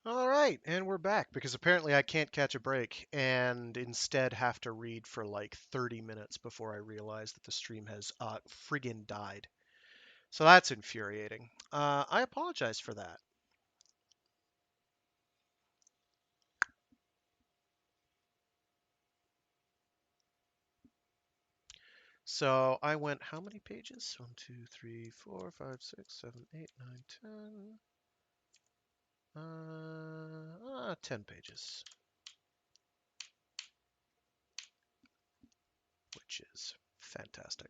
All right, and we're back because apparently I can't catch a break and instead have to read for like 30 minutes before I realize that the stream has friggin' died. So that's infuriating. I apologize for that. So I went how many pages? 1, 2, 3, 4, 5, 6, 7, 8, 9, 10. 10 pages, which is fantastic.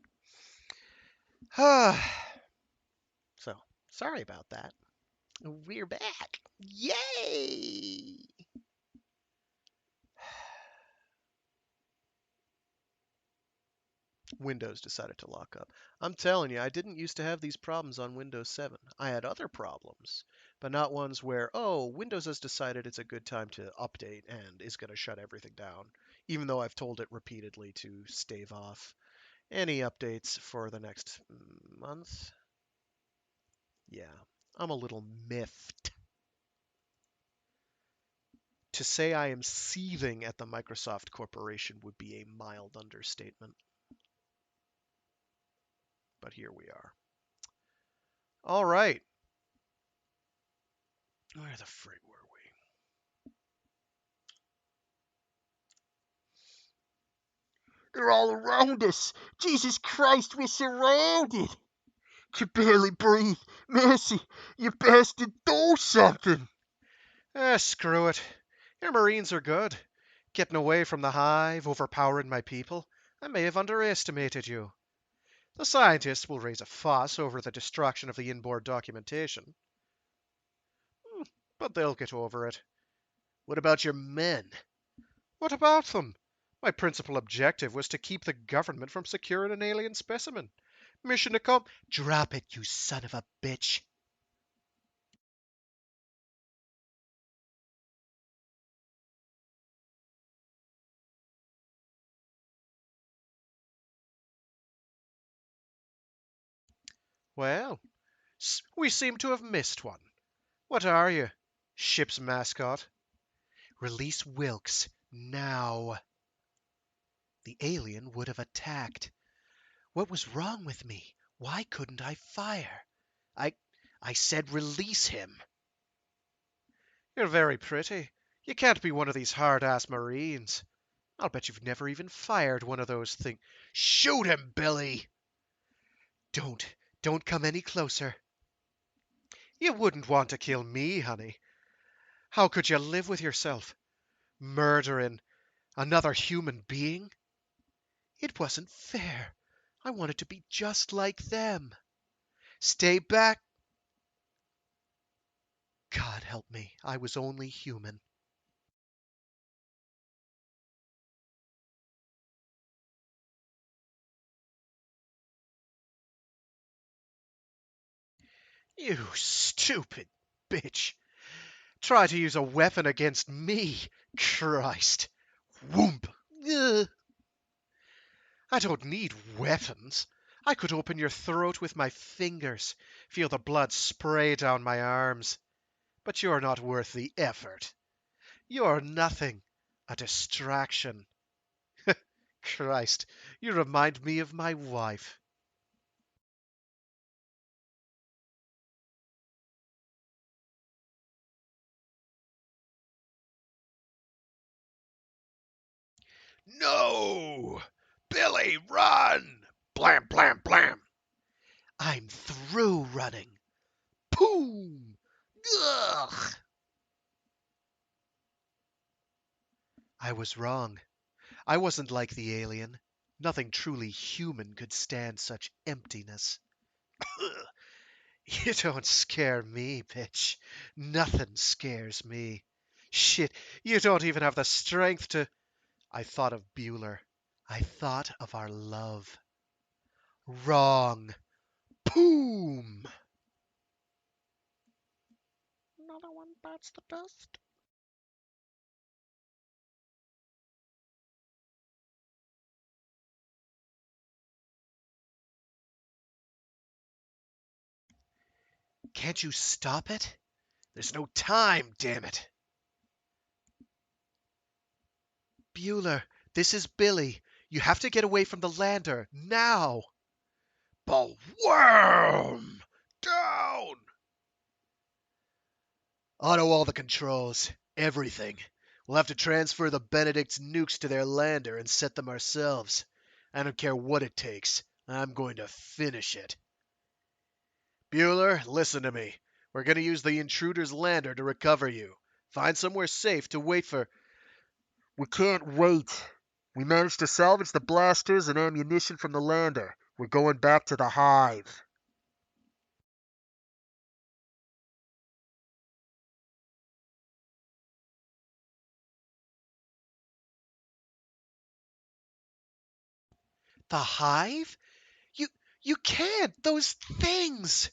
So sorry about that. We're back. Yay! Windows decided to lock up. I'm telling you, I didn't used to have these problems on Windows 7. I had other problems, but not ones where, oh, Windows has decided it's a good time to update and is going to shut everything down, even though I've told it repeatedly to stave off any updates for the next month. Yeah, I'm a little miffed. To say I am seething at the Microsoft Corporation would be a mild understatement, but here we are. All right. Where the frig were we? They're all around us. Jesus Christ, we're surrounded. Can barely breathe. Mercy, you bastard, do something. Screw it. Your Marines are good. Getting away from the hive, overpowering my people. I may have underestimated you. The scientists will raise a fuss over the destruction of the inboard documentation. But they'll get over it. What about your men? What about them? My principal objective was to keep the government from securing an alien specimen. Mission accomplished. Drop it, you son of a bitch. Well, we seem to have missed one. What are you? Ship's mascot? Release Wilkes now. The alien would have attacked. What was wrong with me? Why couldn't I fire? I I said release him. You're very pretty. You can't be one of these hard-ass Marines. I'll bet you've never even fired one of those things. Shoot him, Billy! Don't come any closer. You wouldn't want to kill me, honey. How could you live with yourself? Murdering another human being? It wasn't fair. I wanted to be just like them. Stay back. God help me, I was only human. You stupid bitch. Try to use a weapon against me. Christ. Whoomp. Ugh. I don't need weapons. I could open your throat with my fingers, feel the blood spray down my arms. But you're not worth the effort. You're nothing. A distraction. Christ, you remind me of my wife. No! Billy, run! Blam, blam, blam. I'm through running. Boom! Ugh! I was wrong. I wasn't like the alien. Nothing truly human could stand such emptiness. You don't scare me, bitch. Nothing scares me. Shit, you don't even have the strength to. I thought of Bueller. I thought of our love. Wrong. Boom! Another one bites the dust. Can't you stop it? There's no time, damn it. Bueller, this is Billy. You have to get away from the lander, now. Boom! Down! Auto all the controls. Everything. We'll have to transfer the Benedict's nukes to their lander and set them ourselves. I don't care what it takes. I'm going to finish it. Bueller, listen to me. We're going to use the intruder's lander to recover you. Find somewhere safe to wait for... We can't wait. We managed to salvage the blasters and ammunition from the lander. We're going back to the hive. The hive? You you can't. Those things.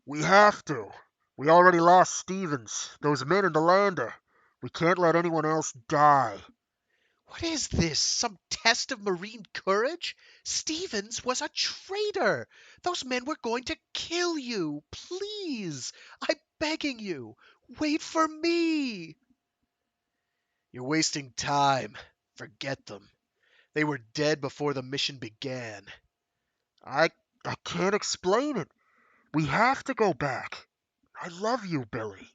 We have to. We already lost Stevens, those men in the lander. We can't let anyone else die. What is this? Some test of marine courage? Stevens was a traitor. Those men were going to kill you. Please, I'm begging you. Wait for me. You're wasting time. Forget them. They were dead before the mission began. I I can't explain it. We have to go back. I love you, Billy.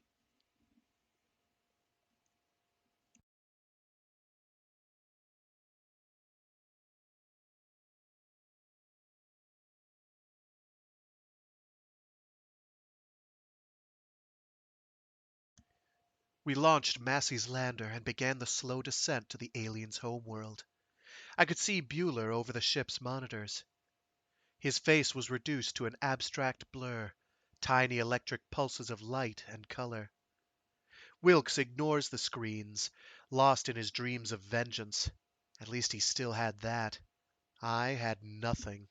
We launched Massey's lander and began the slow descent to the alien's homeworld. I could see Bueller over the ship's monitors. His face was reduced to an abstract blur, tiny electric pulses of light and color. Wilkes ignores the screens, lost in his dreams of vengeance. At least he still had that. I had nothing.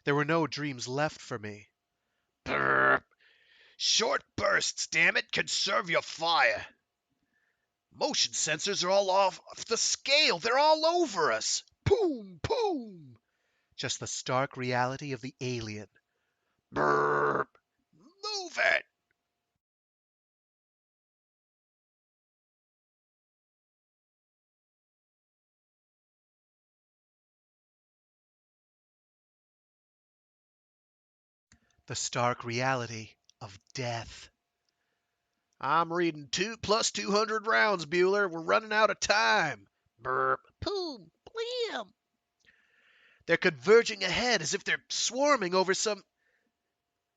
There were no dreams left for me. Brrr. Short bursts, damn it! Conserve your fire! Motion sensors are all off the scale. They're all over us. Boom, boom. Just the stark reality of the alien. Brrr. Move it! The stark reality of death. I'm reading 2 plus 200 rounds, Bueller. We're running out of time. Burp. Boom. Blam. They're converging ahead as if they're swarming over some...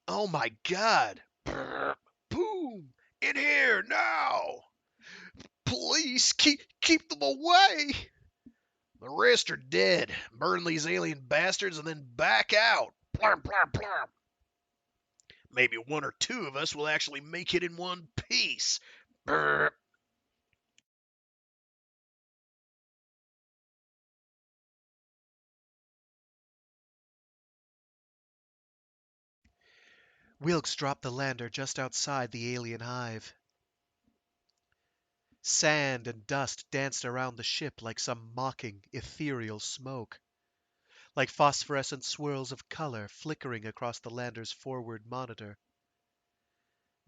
Oh my god. Burp. Boom. In here now. Police, keep them away. The rest are dead. Burn these alien bastards and then back out. Blarm, blarm, blarm. Maybe one or two of us will actually make it in one piece. Burp. Wilkes dropped the lander just outside the alien hive. Sand and dust danced around the ship like some mocking, ethereal smoke, like phosphorescent swirls of color flickering across the lander's forward monitor.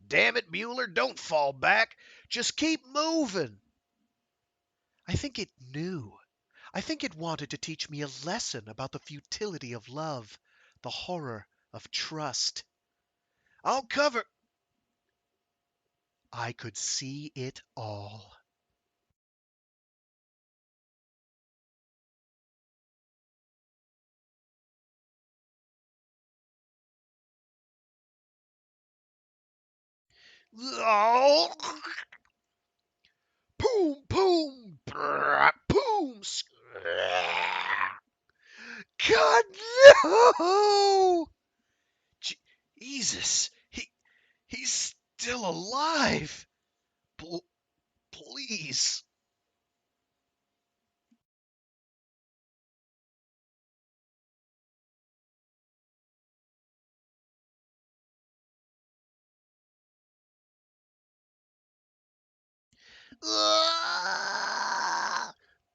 Damn it, Bueller, don't fall back. Just keep moving. I think it knew. I think it wanted to teach me a lesson about the futility of love, the horror of trust. I'll cover. I could see it all. Oh! Boom, boom, brrr, boom. God, no! Jesus, he's still alive. Please.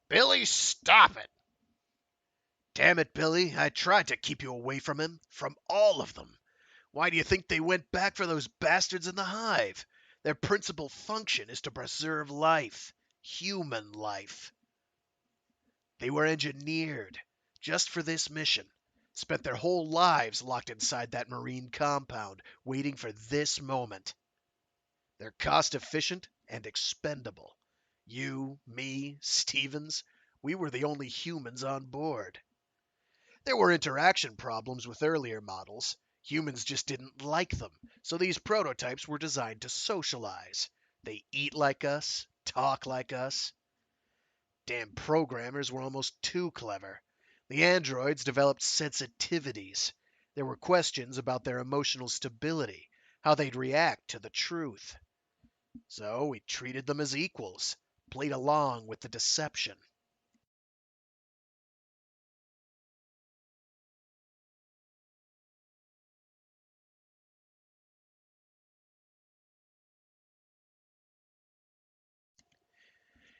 Billy, stop it. Damn it, Billy. I tried to keep you away from him. From all of them. Why do you think they went back for those bastards in the hive? Their principal function is to preserve life, human life. They were engineered just for this mission, spent their whole lives locked inside that marine compound, waiting for this moment. They're cost efficient and expendable. You, me, Stevens, we were the only humans on board. There were interaction problems with earlier models. Humans just didn't like them, so these prototypes were designed to socialize. They eat like us, talk like us. Damn programmers were almost too clever. The androids developed sensitivities. There were questions about their emotional stability, how they'd react to the truth. So we treated them as equals, played along with the deception.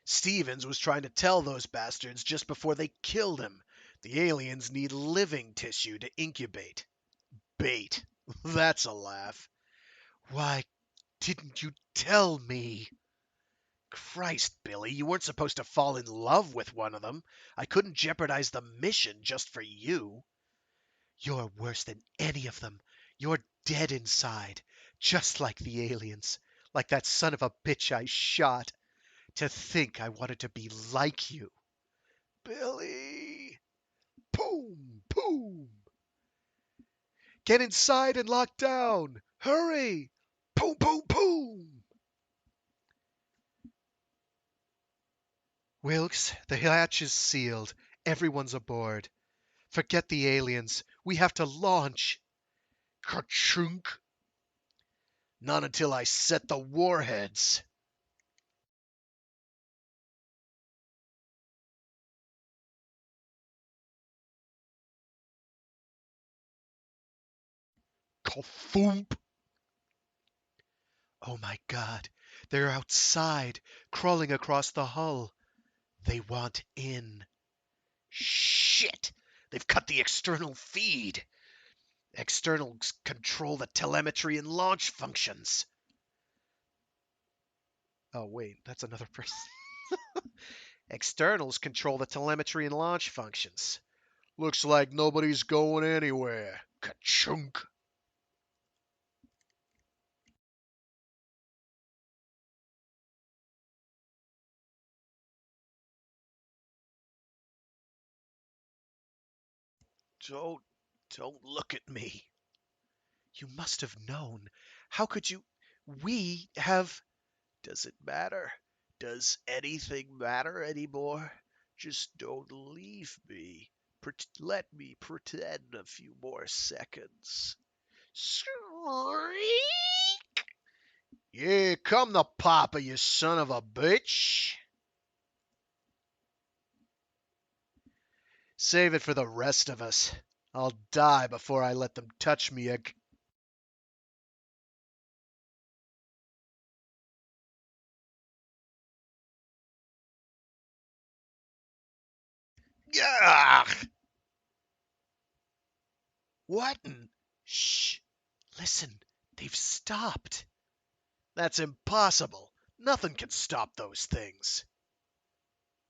Stevens was trying to tell those bastards just before they killed him. The aliens need living tissue to incubate. Bait. That's a laugh. Why didn't you tell me? Christ, Billy, you weren't supposed to fall in love with one of them. I couldn't jeopardize the mission just for you. You're worse than any of them. You're dead inside, just like the aliens, like that son of a bitch I shot. To think I wanted to be like you. Billy! Boom! Boom! Get inside and lock down! Hurry! Boom! Boom! Boom! Wilkes, the hatch is sealed. Everyone's aboard. Forget the aliens. We have to launch. Ka-chunk! Not until I set the warheads. Ka-foomp! Oh my God, they're outside, crawling across the hull. They want in. Shit! They've cut the external feed. Externals control the telemetry and launch functions. Oh, wait, that's another person. Externals control the telemetry and launch functions. Looks like nobody's going anywhere. Ka-chunk! Don't, don't look at me. You must have known. How could you? We have. Does it matter? Does anything matter anymore? Just don't leave me. Let me pretend a few more seconds. Shriek! Yeah, come the papa, you son of a bitch. Save it for the rest of us. I'll die before I let them touch me again. Yeah. What? Shh. Listen. They've stopped. That's impossible. Nothing can stop those things.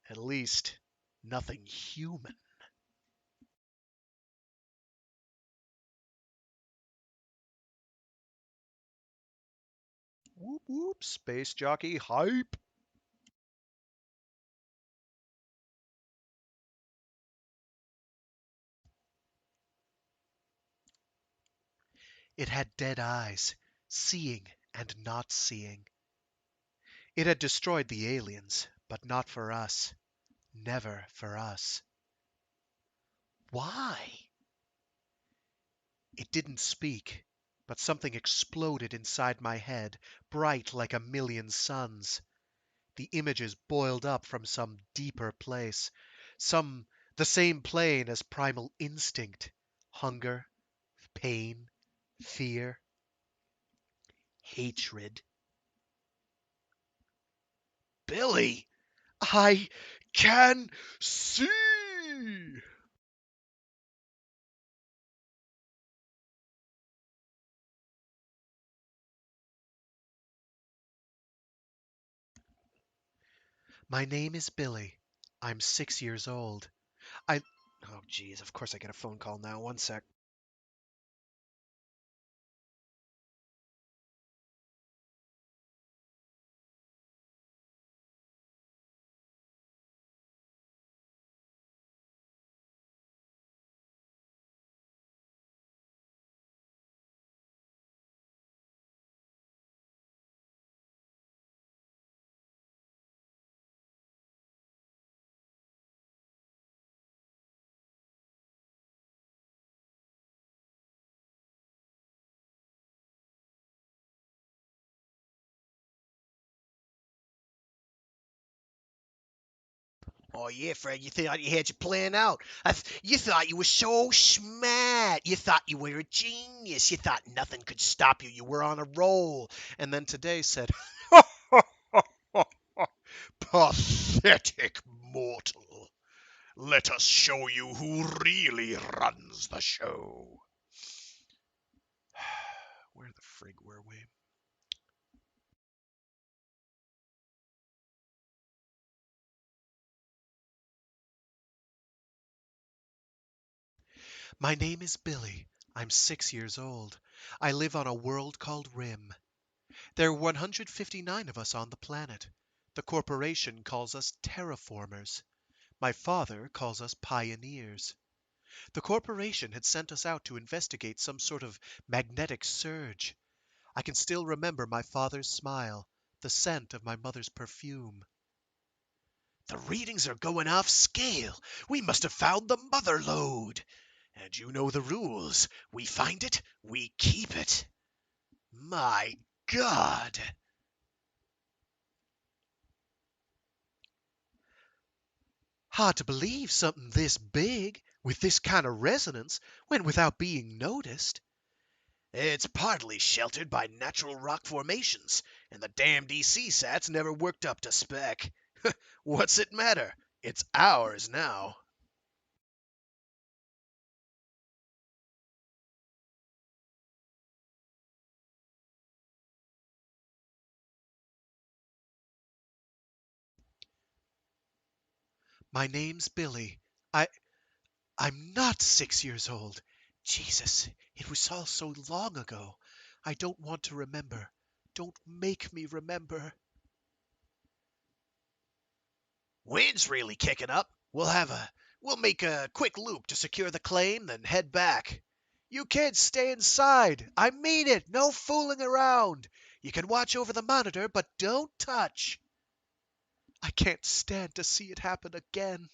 At least, nothing human. Whoop whoop, space jockey hype. It had dead eyes, seeing and not seeing. It had destroyed the aliens, but not for us. Never for us. Why? It didn't speak, but something exploded inside my head, bright like a million suns. The images boiled up from some deeper place, some the same plane as primal instinct, hunger, pain, fear, hatred. Billy, I can see! My name is Billy. I'm 6 years old. I. Oh, geez, of course I get a phone call now. One sec. Oh yeah, Fred, you thought you had your plan out. You thought you were so smart. You thought you were a genius. You thought nothing could stop you. You were on a roll. And then today said, Pathetic mortal. Let us show you who really runs the show. where the frig were we? My name is Billy. I'm 6 years old. I live on a world called Rim. There are 159 of us on the planet. The corporation calls us terraformers. My father calls us pioneers. The corporation had sent us out to investigate some sort of magnetic surge. I can still remember my father's smile, the scent of my mother's perfume. The readings are going off scale. We must have found the mother lode. And you know the rules. We find it, we keep it. My God. Hard to believe something this big, with this kind of resonance, went without being noticed. It's partly sheltered by natural rock formations, and the damned EC sats never worked up to spec. What's it matter? It's ours now. My name's Billy. I I'm not 6 years old. Jesus, it was all so long ago. I don't want to remember. Don't make me remember. Wind's really kicking up. We'll make a quick loop to secure the claim, then head back. You kids stay inside. I mean it. No fooling around. You can watch over the monitor, but don't touch. I can't stand to see it happen again.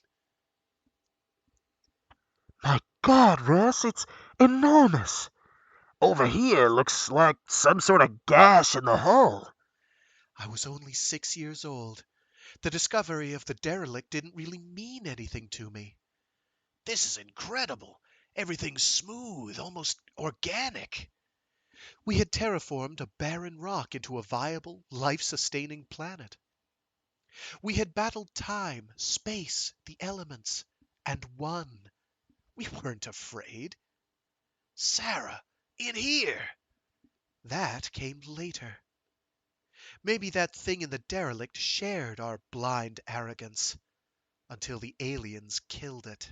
My God, Russ, it's enormous. Over here looks like some sort of gash in the hull. I was only 6 years old. The discovery of the derelict didn't really mean anything to me. This is incredible. Everything's smooth, almost organic. We had terraformed a barren rock into a viable, life-sustaining planet. We had battled time, space, the elements, and won. We weren't afraid. Sarah, in here. That came later. Maybe that thing in the derelict shared our blind arrogance until the aliens killed it.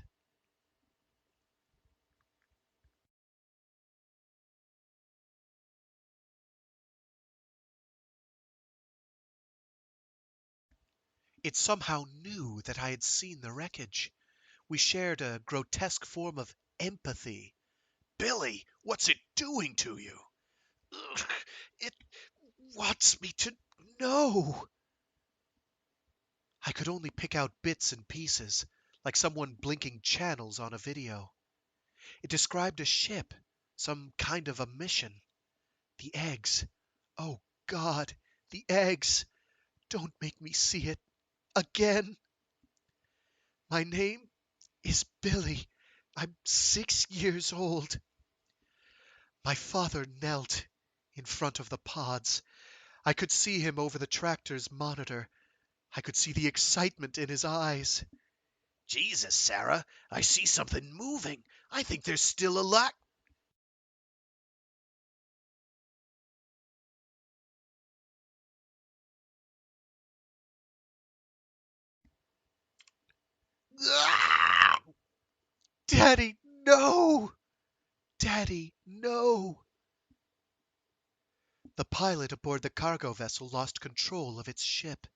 It somehow knew that I had seen the wreckage. We shared a grotesque form of empathy. Billy, what's it doing to you? Ugh, it wants me to know. I could only pick out bits and pieces, like someone blinking channels on a video. It described a ship, some kind of a mission. The eggs. Oh, God, the eggs. Don't make me see it again. My name is Billy. I'm 6 years old. My father knelt in front of the pods. I could see him over the tractor's monitor. I could see the excitement in his eyes. Jesus, Sarah, I see something moving. I think there's still a lot. Ah! Daddy, no! Daddy, no! The pilot aboard the cargo vessel lost control of its ship.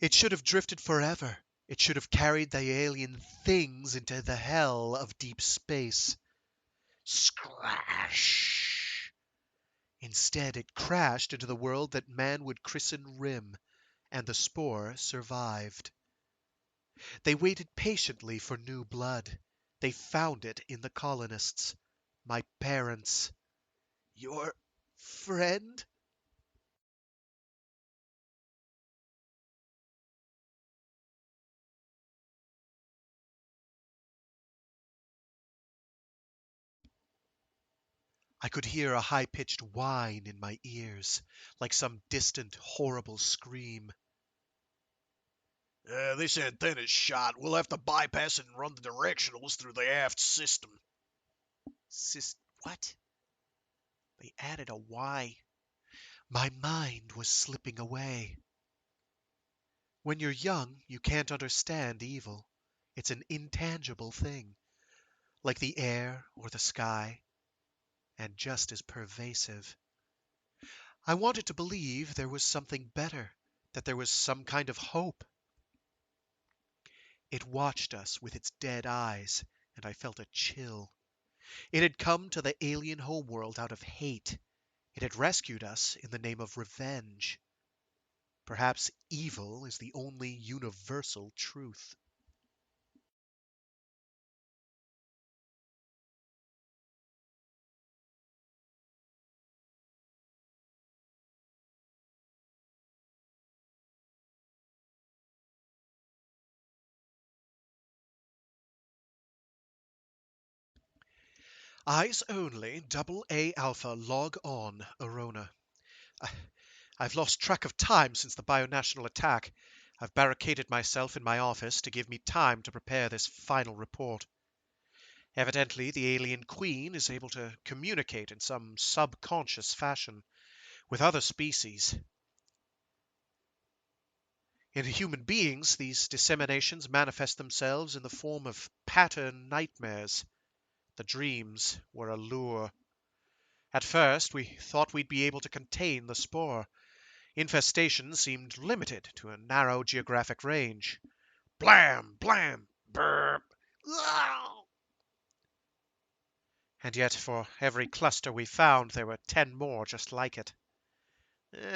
It should have drifted forever. It should have carried the alien things into the hell of deep space. Scratch! Instead, it crashed into the world that man would christen Rim, and the spore survived. They waited patiently for new blood. They found it in the colonists, my parents. Your friend? I could hear a high-pitched whine in my ears, like some distant, horrible scream. This antenna's shot. We'll have to bypass it and run the directionals through the aft system. What? They added a Y. My mind was slipping away. When you're young, you can't understand evil. It's an intangible thing, like the air or the sky, and just as pervasive. I wanted to believe there was something better, that there was some kind of hope. It watched us with its dead eyes, and I felt a chill. It had come to the alien homeworld out of hate. It had rescued us in the name of revenge. Perhaps evil is the only universal truth. Eyes only, double A Alpha, log on, Arona. I- I've lost track of time since the bionational attack. I've barricaded myself in my office to give me time to prepare this final report. Evidently, the alien queen is able to communicate in some subconscious fashion with other species. In human beings, these disseminations manifest themselves in the form of pattern nightmares. The dreams were a lure. At first, we thought we'd be able to contain the spore. Infestation seemed limited to a narrow geographic range. Blam! Blam! Burp! Ah! And yet, for every cluster we found, there were 10 more just like it.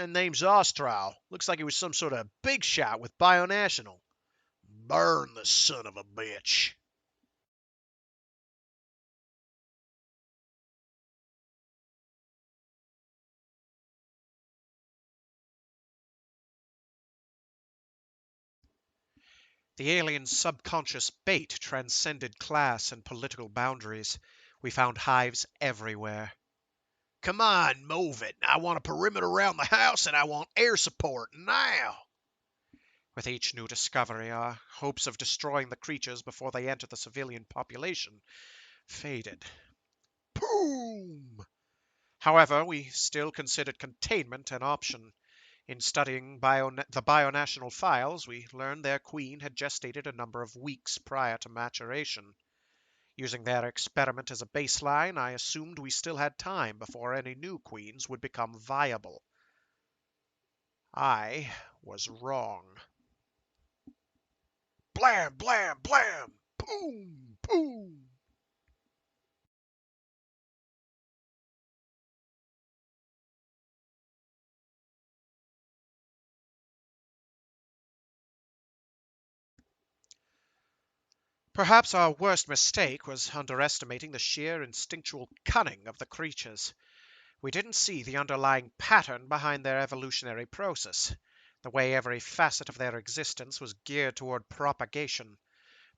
Name's Austral. Looks like he was some sort of big shot with Bionational. Burn the son of a bitch. The alien's subconscious bait transcended class and political boundaries. We found hives everywhere. Come on, move it. I want a perimeter around the house and I want air support now. With each new discovery, our hopes of destroying the creatures before they entered the civilian population faded. Boom! However, we still considered containment an option. In studying the bionational files, we learned their queen had gestated a number of weeks prior to maturation. Using their experiment as a baseline, I assumed we still had time before any new queens would become viable. I was wrong. Blam! Blam! Blam! Boom! Boom! Perhaps our worst mistake was underestimating the sheer instinctual cunning of the creatures. We didn't see the underlying pattern behind their evolutionary process, the way every facet of their existence was geared toward propagation.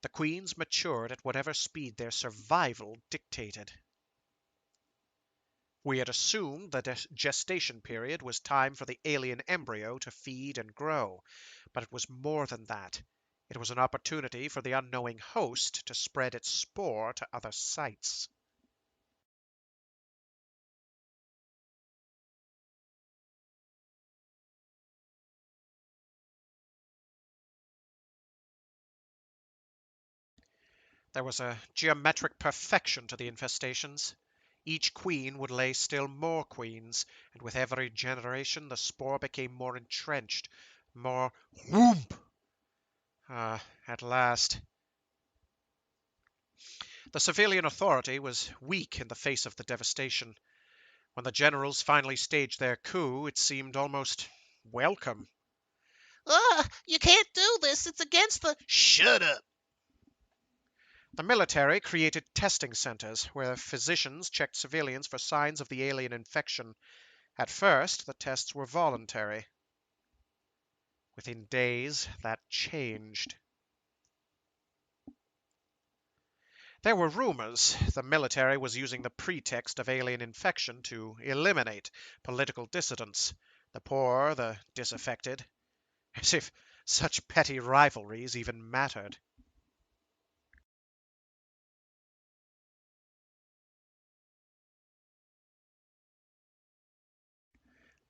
The queens matured at whatever speed their survival dictated. We had assumed the gestation period was time for the alien embryo to feed and grow, but it was more than that. It was an opportunity for the unknowing host to spread its spore to other sites. There was a geometric perfection to the infestations. Each queen would lay still more queens, and with every generation the spore became more entrenched, more whoomp. At last. The civilian authority was weak in the face of the devastation. When the generals finally staged their coup, it seemed almost welcome. You can't do this. It's against the... Shut up. The military created testing centers where physicians checked civilians for signs of the alien infection. At first, the tests were voluntary. Within days, that changed. There were rumors the military was using the pretext of alien infection to eliminate political dissidents, the poor, the disaffected, as if such petty rivalries even mattered.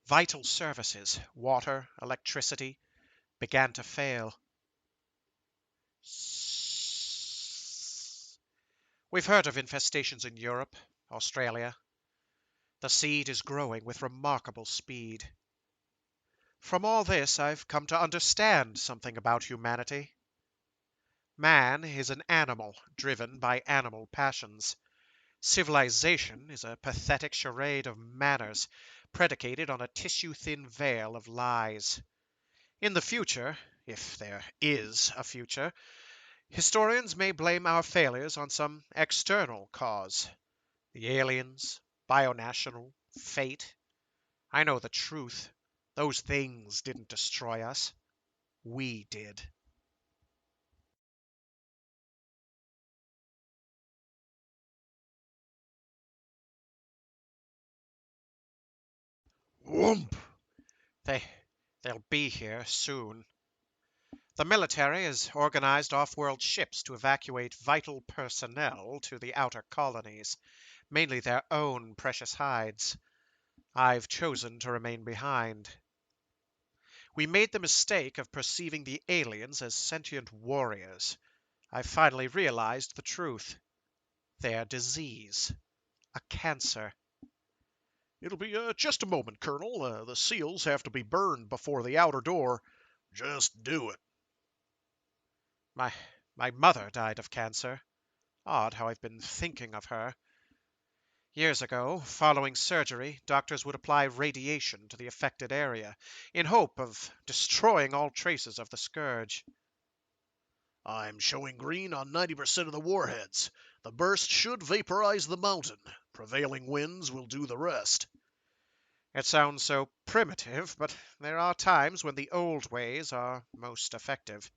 Vital services, water, electricity, began to fail. We've heard of infestations in Europe, Australia. The seed is growing with remarkable speed. From all this, I've come to understand something about humanity. Man is an animal driven by animal passions. Civilization is a pathetic charade of manners predicated on a tissue-thin veil of lies. In the future, if there is a future, historians may blame our failures on some external cause. The aliens, bionational, fate. I know the truth. Those things didn't destroy us. We did. Whoomp. They, they'll be here soon. The military has organized off-world ships to evacuate vital personnel to the outer colonies, mainly their own precious hides. I've chosen to remain behind. We made the mistake of perceiving the aliens as sentient warriors. I've finally realized the truth. They're disease. A cancer. It'll be just a moment, Colonel. The seals have to be burned before the outer door. Just do it. My, my mother died of cancer. Odd how I've been thinking of her. Years ago, following surgery, doctors would apply radiation to the affected area in hope of destroying all traces of the scourge. I'm showing green on 90% of the warheads. The burst should vaporize the mountain. Prevailing winds will do the rest. It sounds so primitive, but there are times when the old ways are most effective.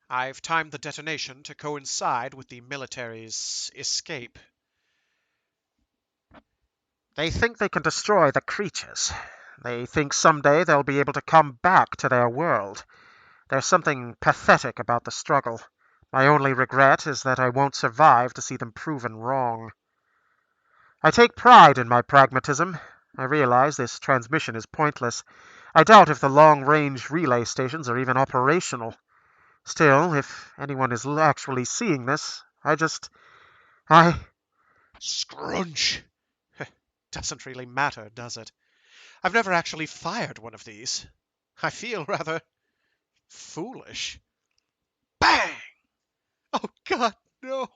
I've timed the detonation to coincide with the military's escape. They think they can destroy the creatures. They think someday they'll be able to come back to their world. There's something pathetic about the struggle. My only regret is that I won't survive to see them proven wrong. I take pride in my pragmatism. I realize this transmission is pointless. I doubt if the long-range relay stations are even operational. Still, if anyone is actually seeing this, I... Scrunch! Doesn't really matter, does it? I've never actually fired one of these. I feel rather foolish. Bang! Oh, God, no!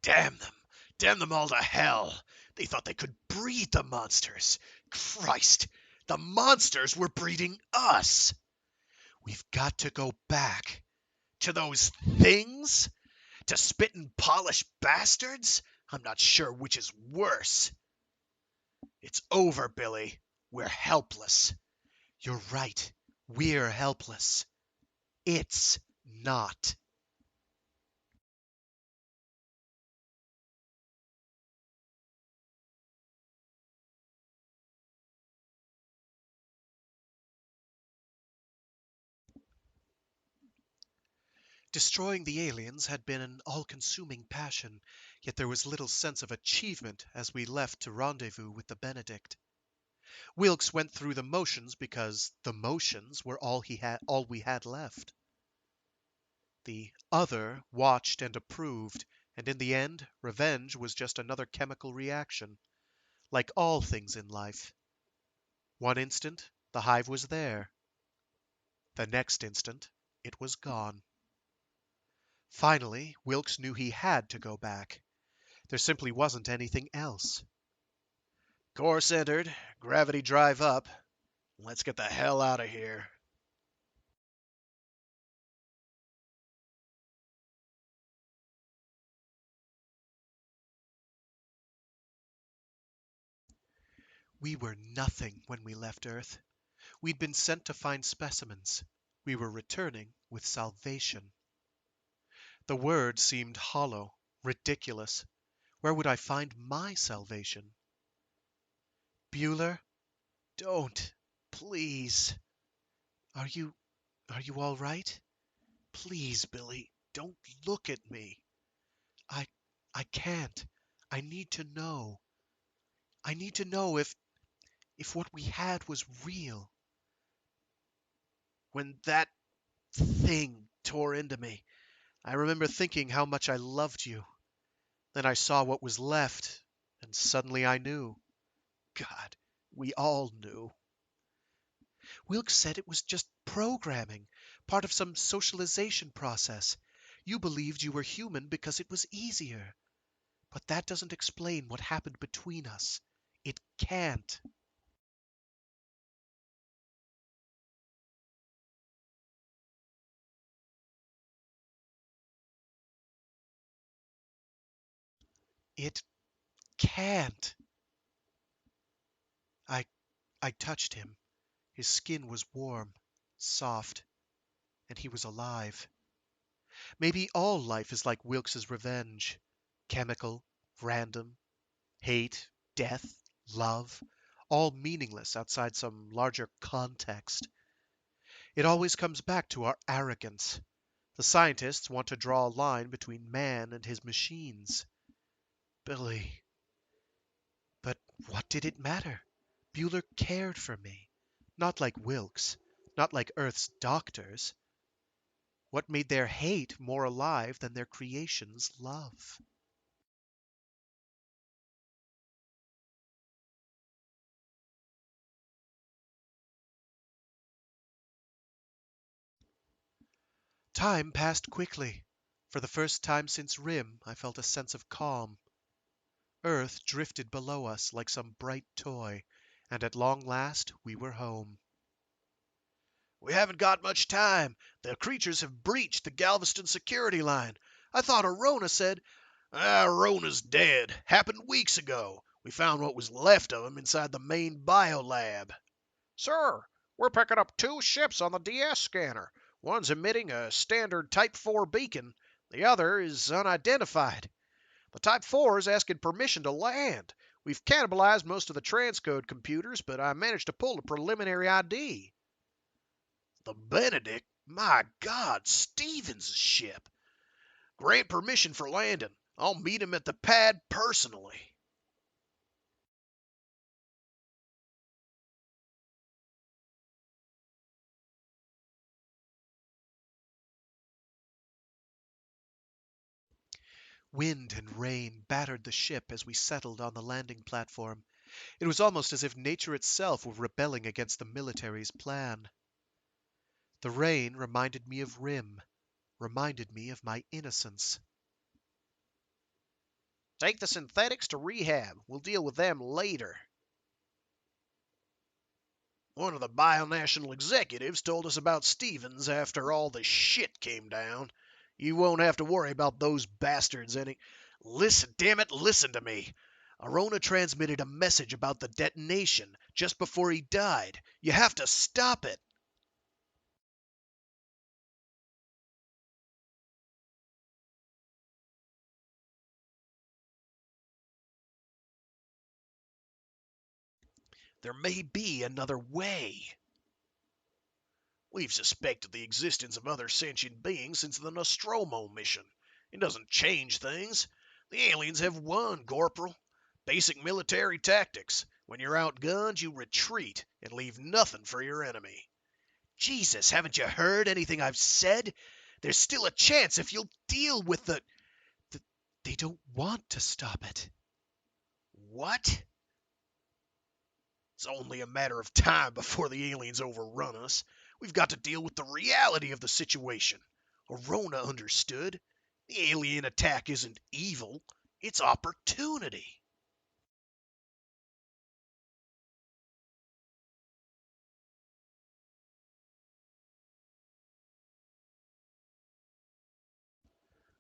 Damn them! Damn them all to hell! They thought they could breed the monsters. Christ! The monsters were breeding us! We've got to go back. To those things? To spit and polish bastards? I'm not sure which is worse. It's over, Billy. We're helpless. You're right. We're helpless. It's not. Destroying the aliens had been an all-consuming passion, yet there was little sense of achievement as we left to rendezvous with the Benedict. Wilkes went through the motions because the motions were all we had left. The other watched and approved, and in the end, revenge was just another chemical reaction, like all things in life. One instant, the hive was there. The next instant, it was gone. Finally, Wilkes knew he had to go back. There simply wasn't anything else. Course entered. Gravity drive up. Let's get the hell out of here. We were nothing when we left Earth. We'd been sent to find specimens. We were returning with salvation. The word seemed hollow, ridiculous. Where would I find my salvation? Bueller, don't. Please. Are you all right? Please, Billy, don't look at me. I I can't. I need to know. I need to know if what we had was real. When that thing tore into me, I remember thinking how much I loved you. Then I saw what was left, and suddenly I knew. God, we all knew. Wilkes said it was just programming, part of some socialization process. You believed you were human because it was easier. But that doesn't explain what happened between us. It can't. It can't. I I touched him. His skin was warm, soft, and he was alive. Maybe all life is like Wilkes's revenge. Chemical, random, hate, death, love, all meaningless outside some larger context. It always comes back to our arrogance. The scientists want to draw a line between man and his machines. Billy. But what did it matter? Bueller cared for me. Not like Wilkes. Not like Earth's doctors. What made their hate more alive than their creation's love? Time passed quickly. For the first time since Rim, I felt a sense of calm. Earth drifted below us like some bright toy, and at long last we were home. we haven't got much time. The creatures have breached the Galveston security line. I thought Arona said, Arona's dead. Happened weeks ago. We found what was left of him inside the main biolab. Sir, we're picking up 2 ships on the DS scanner. One's emitting a standard Type 4 beacon. The other is unidentified. The Type 4 is asking permission to land. We've cannibalized most of the transcode computers, but I managed to pull a preliminary ID. The Benedict? My God, Stevens' ship. Grant permission for landing. I'll meet him at the pad personally. Wind and rain battered the ship as we settled on the landing platform. It was almost as if nature itself were rebelling against the military's plan. The rain reminded me of Rim, reminded me of my innocence. Take the synthetics to rehab. We'll deal with them later. One of the bionational executives told us about Stevens after all the shit came down. You won't have to worry about those bastards any. Listen, damn it, listen to me. Arona transmitted a message about the detonation just before he died. You have to stop it. There may be another way. We've suspected the existence of other sentient beings since the Nostromo mission. It doesn't change things. The aliens have won, Corporal. Basic military tactics. When you're outgunned, you retreat and leave nothing for your enemy. Jesus, haven't you heard anything I've said? There's still a chance if you'll deal with the... They don't want to stop it. What? It's only a matter of time before the aliens overrun us. We've got to deal with the reality of the situation. Orona understood. The alien attack isn't evil, it's opportunity.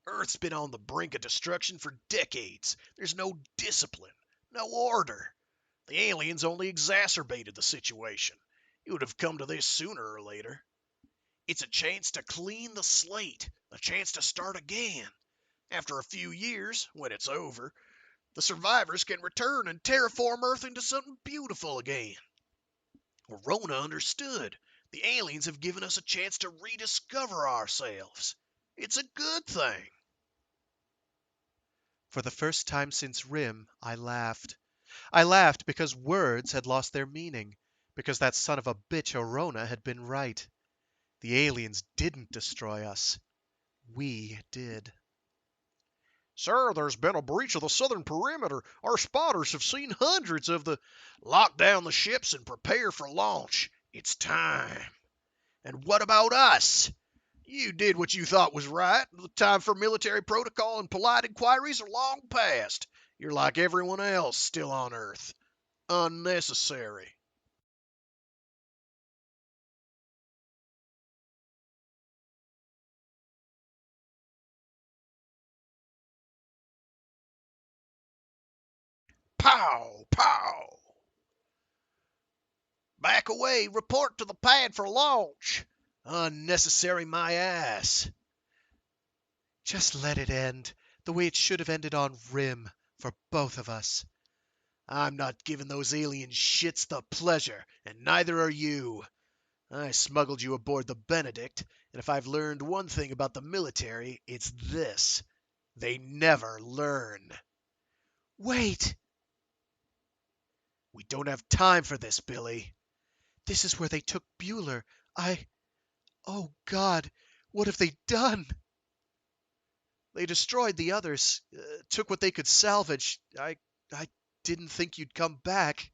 Earth's been on the brink of destruction for decades. There's no discipline, no order. The aliens only exacerbated the situation. It would have come to this sooner or later. It's a chance to clean the slate, a chance to start again. After a few years, when it's over, the survivors can return and terraform Earth into something beautiful again. Orona understood. The aliens have given us a chance to rediscover ourselves. It's a good thing. For the first time since Rim, I laughed. I laughed because words had lost their meaning, because that son of a bitch Orona had been right. The aliens didn't destroy us. We did. Sir, there's been a breach of the southern perimeter. Our spotters have seen hundreds of the... Lock down the ships and prepare for launch. It's time. And what about us? You did what you thought was right. The time for military protocol and polite inquiries are long past. You're like everyone else still on Earth. Unnecessary. Pow! Pow! Back away. Report to the pad for launch. Unnecessary my ass. Just let it end, the way it should have ended on Rim, for both of us. I'm not giving those alien shits the pleasure, and neither are you. I smuggled you aboard the Benedict, and if I've learned one thing about the military, it's this. They never learn. Wait! We don't have time for this, Billy. This is where they took Bueller. Oh God, what have they done? They destroyed the others, took what they could salvage. I didn't think you'd come back.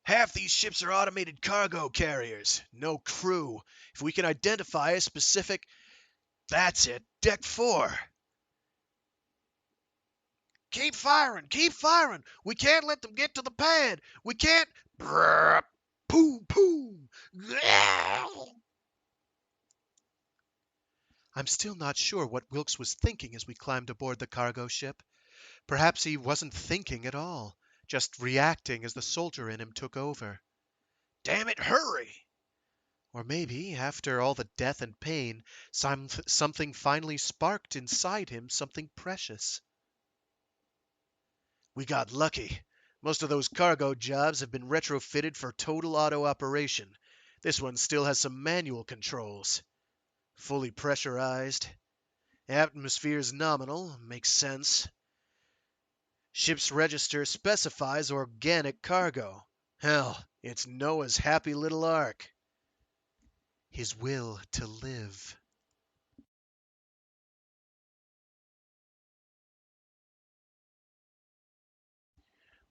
Half these ships are automated cargo carriers. No crew. If we can identify a specific... That's it. Deck 4. Keep firing. Keep firing. We can't let them get to the pad. We can't... Brrr, poo, poo. I'm still not sure what Wilkes was thinking as we climbed aboard the cargo ship. Perhaps he wasn't thinking at all, just reacting as the soldier in him took over. Damn it, hurry. Or maybe, after all the death and pain, something finally sparked inside him, something precious. We got lucky. Most of those cargo jobs have been retrofitted for total auto operation. This one still has some manual controls. Fully pressurized. Atmosphere's nominal. Makes sense. Ship's register specifies organic cargo. Hell, it's Noah's happy little ark. His will to live.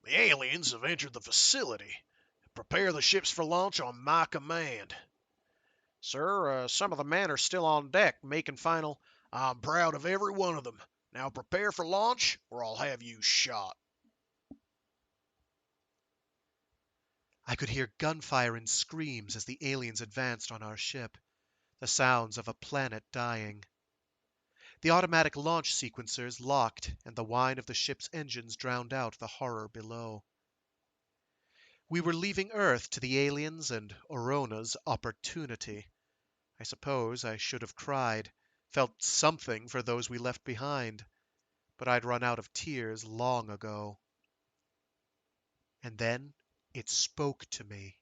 The aliens have entered the facility. Prepare the ships for launch on my command. Sir, some of the men are still on deck making final... I'm proud of every one of them. Now prepare for launch, or I'll have you shot. I could hear gunfire and screams as the aliens advanced on our ship, the sounds of a planet dying. The automatic launch sequencers locked, and the whine of the ship's engines drowned out the horror below. We were leaving Earth to the aliens and Orona's opportunity. I suppose I should have cried, Felt something for those we left behind, but I'd run out of tears long ago. And then it spoke to me.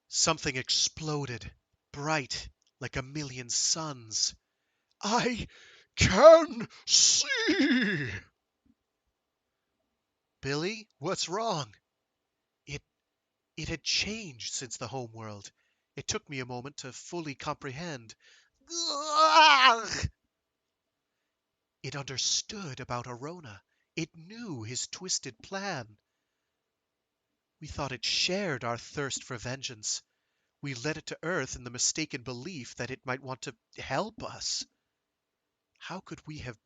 Something exploded, bright like a million suns. I can see! Billy, what's wrong? It it had changed since the homeworld. It took me a moment to fully comprehend. It understood about Arona. It knew his twisted plan. We thought it shared our thirst for vengeance. We led it to Earth in the mistaken belief that it might want to help us. How could we have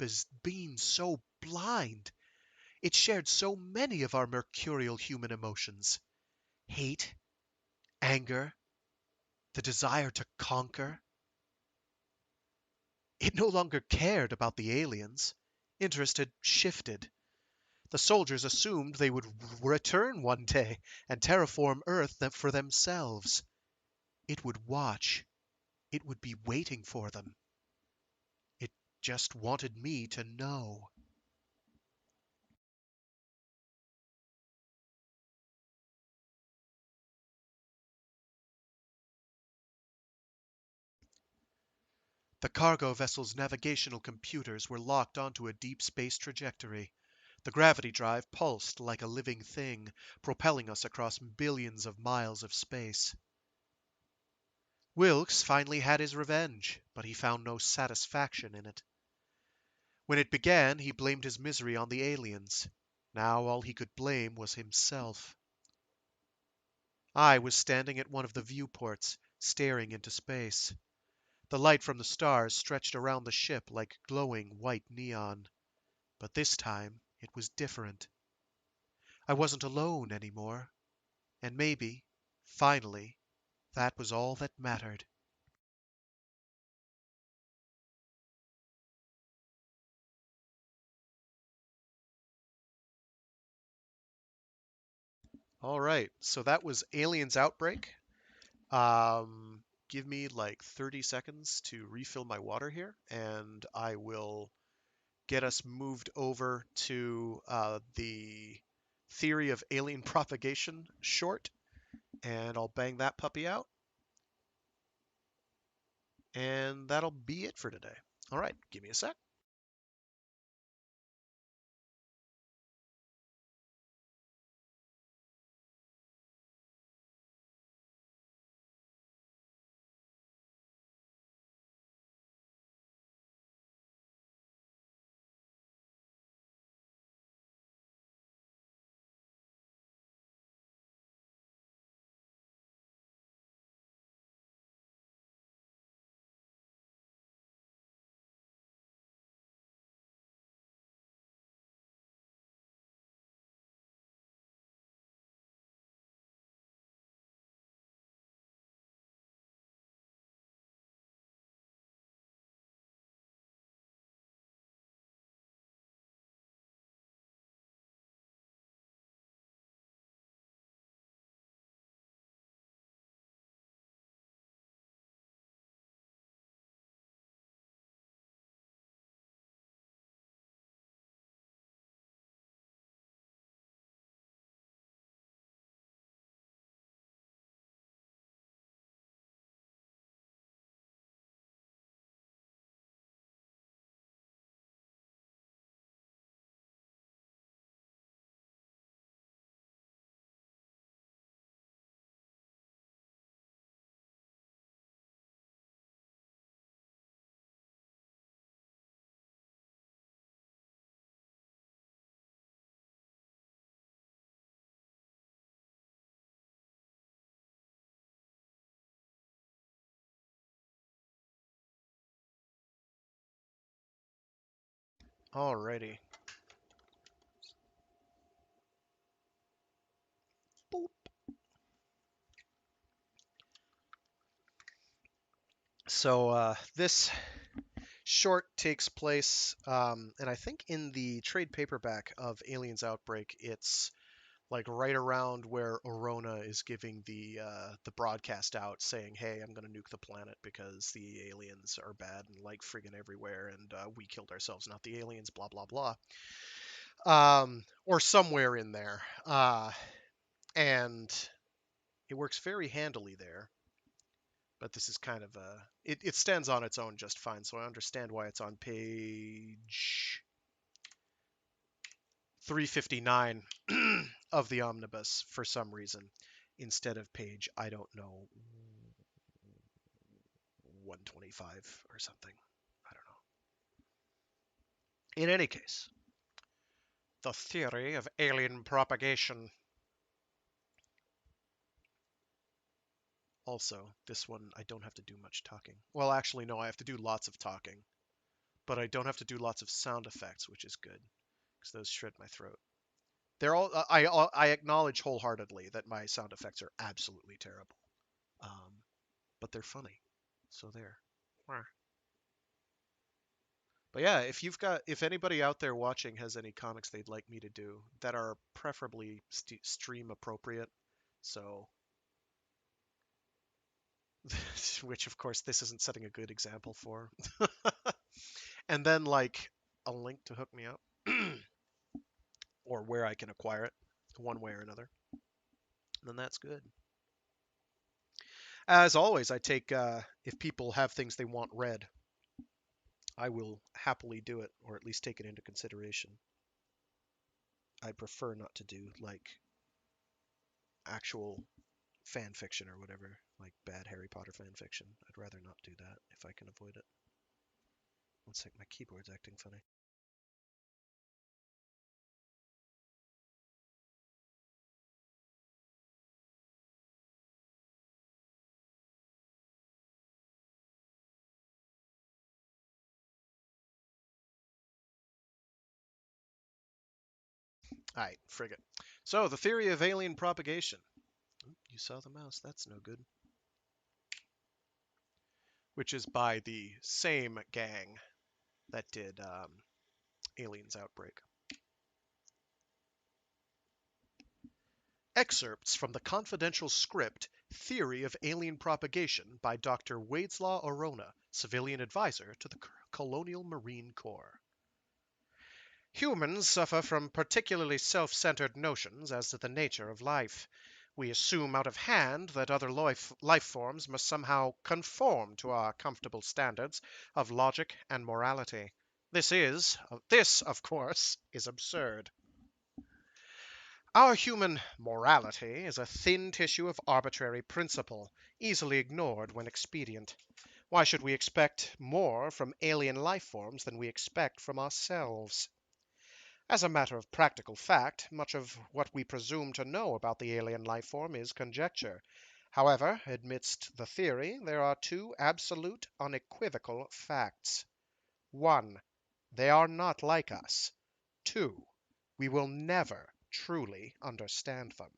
been so blind? It shared so many of our mercurial human emotions: hate, anger, the desire to conquer. It no longer cared about the aliens. Interest had shifted. The soldiers assumed they would return one day and terraform Earth for themselves. It would watch. It would be waiting for them. It just wanted me to know. The cargo vessel's navigational computers were locked onto a deep space trajectory. The gravity drive pulsed like a living thing, propelling us across billions of miles of space. Wilkes finally had his revenge, but he found no satisfaction in it. When it began, he blamed his misery on the aliens. Now all he could blame was himself. I was standing at one of the viewports, staring into space. The light from the stars stretched around the ship like glowing white neon. But this time, it was different. I wasn't alone anymore. And maybe, finally, that was all that mattered. All right, so that was Aliens Outbreak. Give me like 30 seconds to refill my water here, and I will get us moved over to the Theory of Alien Propagation short, and I'll bang that puppy out, and that'll be it for today. All right, give me a sec. Alrighty. Boop. So this short takes place, and I think in the trade paperback of Aliens Outbreak, it's like right around where Orona is giving the broadcast out saying, "Hey, I'm gonna nuke the planet because the aliens are bad and like friggin' everywhere, and we killed ourselves, not the aliens." Blah blah blah. Or somewhere in there, and it works very handily there. But this is kind of it stands on its own just fine, so I understand why it's on page 359 of the Omnibus for some reason, instead of page, I don't know, 125 or something. I don't know. In any case, the theory of alien propagation. Also, this one I don't have to do much talking. Well, actually, no, I have to do lots of talking, but I don't have to do lots of sound effects, which is good because those shred my throat. They're all. I acknowledge wholeheartedly that my sound effects are absolutely terrible, but they're funny. So there. But yeah, if anybody out there watching has any comics they'd like me to do that are preferably stream appropriate, so which of course this isn't setting a good example for, and then like a link to hook me up or where I can acquire it, one way or another, then that's good. As always, I take if people have things they want read, I will happily do it, or at least take it into consideration. I'd prefer not to do like actual fan fiction or whatever, like bad Harry Potter fan fiction. I'd rather not do that if I can avoid it. One sec, my keyboard's acting funny. Alright, frig it. So, the theory of alien propagation. You saw the mouse, that's no good. Which is by the same gang that did Aliens Outbreak. Excerpts from the confidential script Theory of Alien Propagation by Dr. Wadeslaw Orona, civilian advisor to the Colonial Marine Corps. Humans suffer from particularly self-centered notions as to the nature of life. We assume out of hand that other life forms must somehow conform to our comfortable standards of logic and morality. This, of course, is absurd. Our human morality is a thin tissue of arbitrary principle, easily ignored when expedient. Why should we expect more from alien life forms than we expect from ourselves? As a matter of practical fact, much of what we presume to know about the alien life form is conjecture. However, amidst the theory, there are two absolute, unequivocal facts. 1. They are not like us. 2. We will never truly understand them.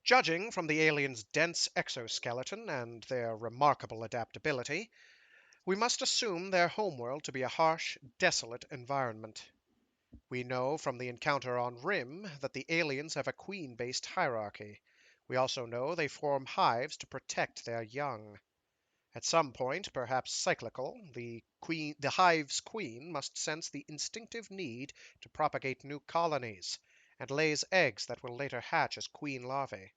Judging from the aliens' dense exoskeleton and their remarkable adaptability, we must assume their homeworld to be a harsh, desolate environment. We know from the encounter on Rim that the aliens have a queen-based hierarchy. We also know they form hives to protect their young. At some point, perhaps cyclical, the hive's queen must sense the instinctive need to propagate new colonies, and lays eggs that will later hatch as queen larvae.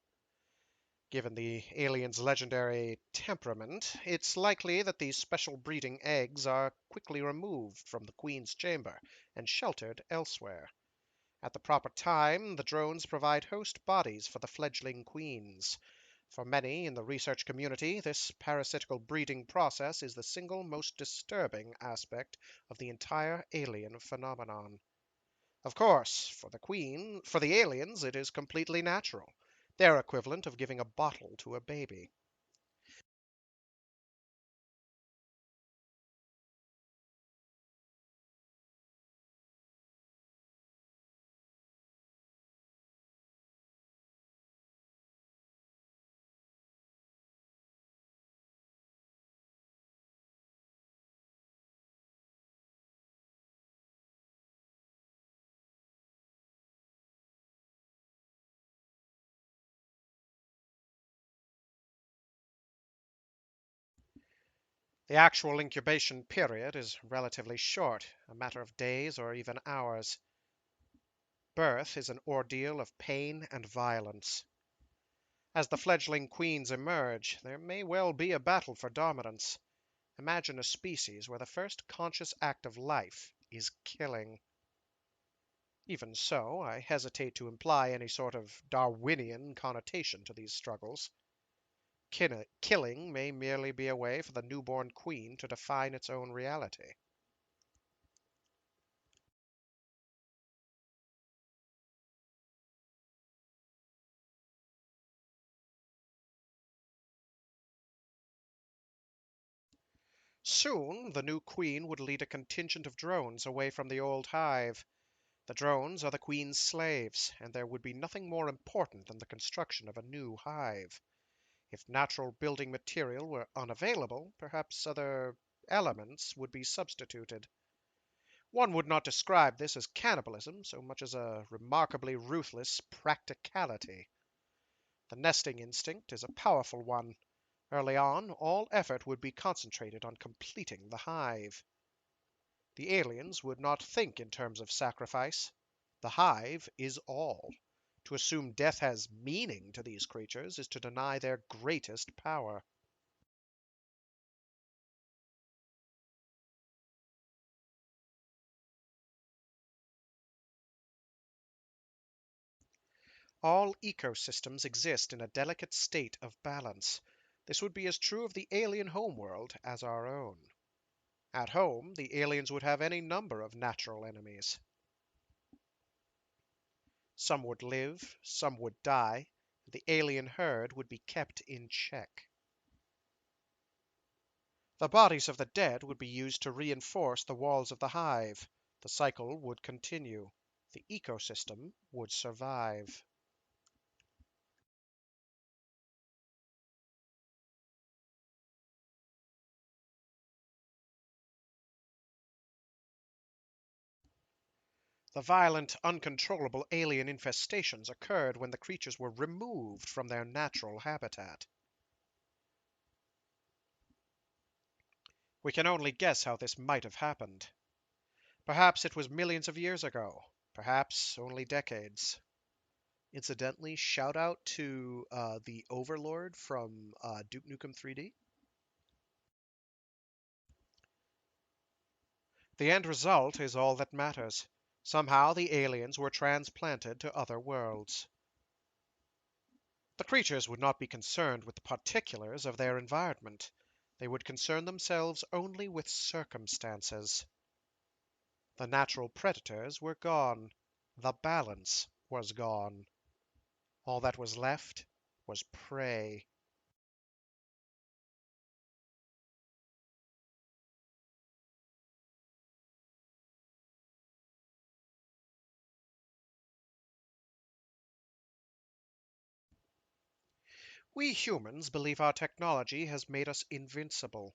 Given the alien's legendary temperament, it's likely that these special breeding eggs are quickly removed from the queen's chamber and sheltered elsewhere. At the proper time, the drones provide host bodies for the fledgling queens. For many in the research community, this parasitical breeding process is the single most disturbing aspect of the entire alien phenomenon. Of course, for the aliens, it is completely natural, their equivalent of giving a bottle to a baby. The actual incubation period is relatively short, a matter of days or even hours. Birth is an ordeal of pain and violence. As the fledgling queens emerge, there may well be a battle for dominance. Imagine a species where the first conscious act of life is killing. Even so, I hesitate to imply any sort of Darwinian connotation to these struggles. Killing may merely be a way for the newborn queen to define its own reality. Soon, the new queen would lead a contingent of drones away from the old hive. The drones are the queen's slaves, and there would be nothing more important than the construction of a new hive. If natural building material were unavailable, perhaps other elements would be substituted. One would not describe this as cannibalism so much as a remarkably ruthless practicality. The nesting instinct is a powerful one. Early on, all effort would be concentrated on completing the hive. The aliens would not think in terms of sacrifice. The hive is all. To assume death has meaning to these creatures is to deny their greatest power. All ecosystems exist in a delicate state of balance. This would be as true of the alien homeworld as our own. At home, the aliens would have any number of natural enemies. Some would live, some would die, and the alien herd would be kept in check. The bodies of the dead would be used to reinforce the walls of the hive. The cycle would continue. The ecosystem would survive. The violent, uncontrollable alien infestations occurred when the creatures were removed from their natural habitat. We can only guess how this might have happened. Perhaps it was millions of years ago, perhaps only decades. Incidentally, shout out to the Overlord from Duke Nukem 3D. The end result is all that matters. Somehow the aliens were transplanted to other worlds. The creatures would not be concerned with the particulars of their environment. They would concern themselves only with circumstances. The natural predators were gone. The balance was gone. All that was left was prey. We humans believe our technology has made us invincible,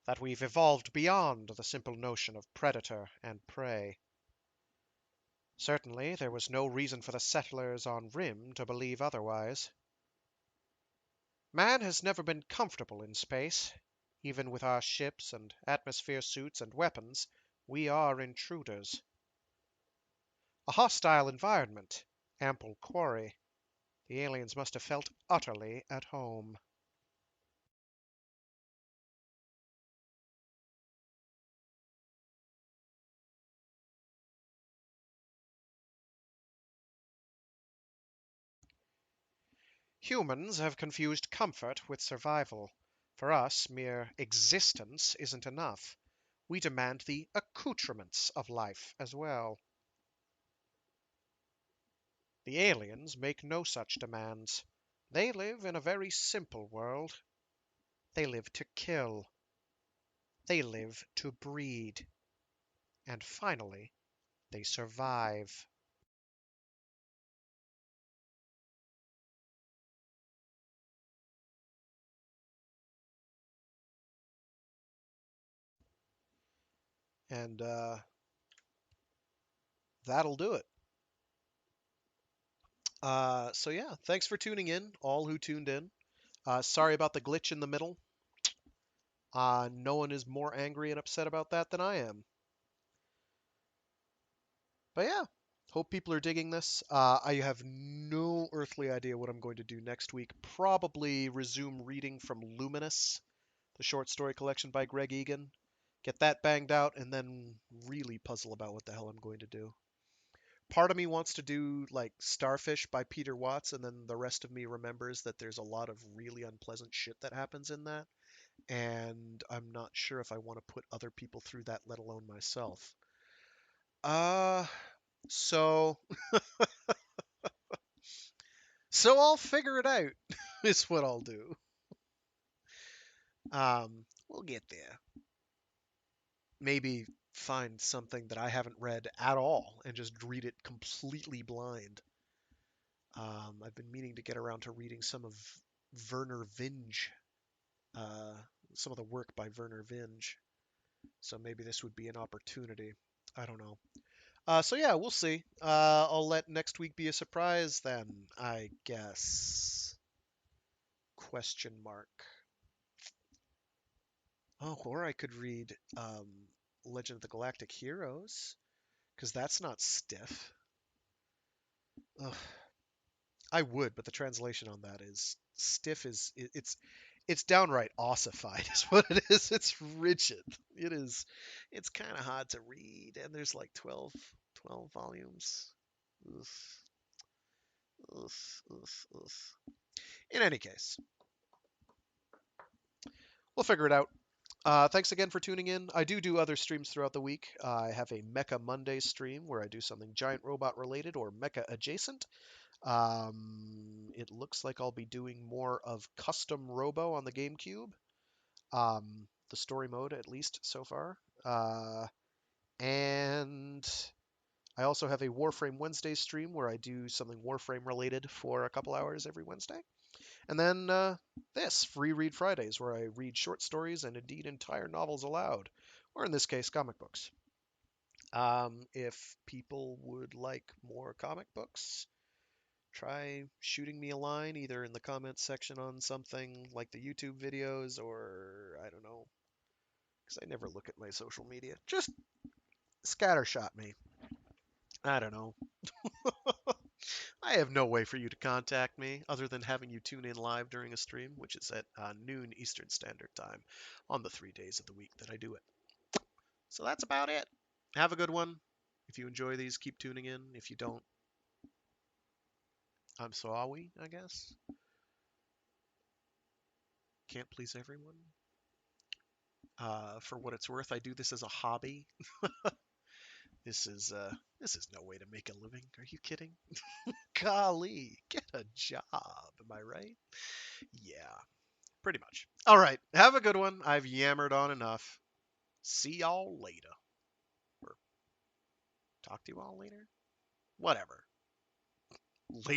that we've evolved beyond the simple notion of predator and prey. Certainly, there was no reason for the settlers on Rim to believe otherwise. Man has never been comfortable in space. Even with our ships and atmosphere suits and weapons, we are intruders. A hostile environment, ample quarry. The aliens must have felt utterly at home. Humans have confused comfort with survival. For us, mere existence isn't enough. We demand the accoutrements of life as well. The aliens make no such demands. They live in a very simple world. They live to kill. They live to breed. And finally, they survive. And that'll do it. So yeah, thanks for tuning in, all who tuned in. Sorry about the glitch in the middle. No one is more angry and upset about that than I am. But yeah, hope people are digging this. I have no earthly idea what I'm going to do next week. Probably resume reading from Luminous, the short story collection by Greg Egan. Get that banged out, and then really puzzle about what the hell I'm going to do. Part of me wants to do like Starfish by Peter Watts, and then the rest of me remembers that there's a lot of really unpleasant shit that happens in that, and I'm not sure if I want to put other people through that, let alone myself. Uh, so so I'll figure it out. Is what I'll do. We'll get there. Maybe find something that I haven't read at all and just read it completely blind. I've been meaning to get around to reading some of Werner Vinge, uh, some of the work by Werner Vinge. So maybe this would be an opportunity. I don't know. So yeah, we'll see. I'll let next week be a surprise then, I guess. Question mark. Oh, or I could read Legend of the Galactic Heroes, because that's not stiff. Ugh. I would, but the translation on that is stiff. It's downright ossified, is what it is. It's rigid. It is. It's kind of hard to read, and there's like 12 volumes. Oof, oof, oof, oof. In any case, we'll figure it out. Thanks again for tuning in. I do other streams throughout the week. I have a Mecha Monday stream where I do something giant robot related or mecha adjacent. It looks like I'll be doing more of custom Robo on the GameCube. The story mode, at least so far. And I also have a Warframe Wednesday stream where I do something Warframe related for a couple hours every Wednesday. And then this, Free Read Fridays, where I read short stories and indeed entire novels aloud, or in this case, comic books. If people would like more comic books, try shooting me a line either in the comments section on something like the YouTube videos, or I don't know, because I never look at my social media. Just scattershot me. I don't know. I have no way for you to contact me other than having you tune in live during a stream, which is at noon Eastern Standard Time on the 3 days of the week that I do it. So that's about it. Have a good one. If you enjoy these, keep tuning in. If you don't, I'm sorry, I guess. Can't please everyone. For what it's worth, I do this as a hobby. This is no way to make a living. Are you kidding? Golly, get a job. Am I right? Yeah, pretty much. All right, have a good one. I've yammered on enough. See y'all later. Or talk to you all later. Whatever. Later.